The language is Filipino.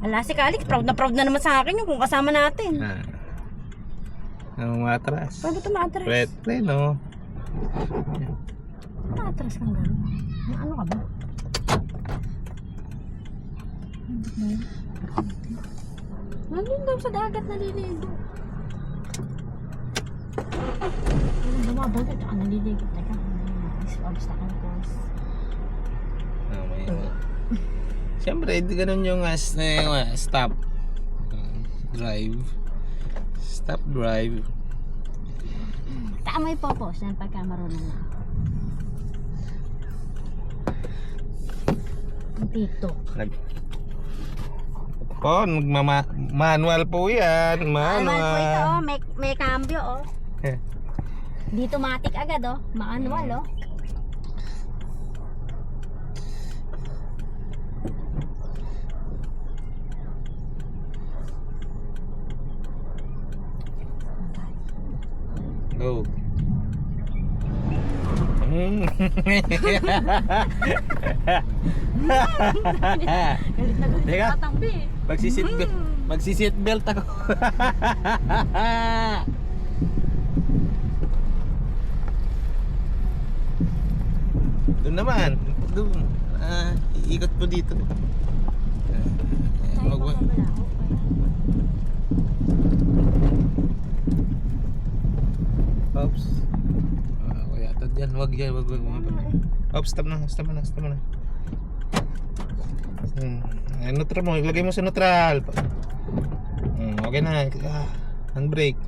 Ala si Calix, proud na naman sa akin yung kung kasama natin. Ang matras. Paano ito maatras? Play, no? Maatras kang gano'n. Ano ka ba? Nandun daw sa dagat naliligo. Bumabog at saka naliligo. Teka, obstacle course. Siyempre, ganun yung stop. Drive. Stop drive. Tama yung popos yan pagka marunong na. Ang TikTok. Manual po yan. Manual po ito, Manual. oh. May cambio, oh. Dito matik agad, oh. Manual, oh. Go. Galit na galit Teka. sa katambi. Magsiseatbelt ako. Doon naman. Doon. Iikot po dito. Oops. Kaya ito dyan. Wag yan. Wag. Oops. Stop na. Neutral mo. Ilagay mo sa neutral. Okay na. Ang brake.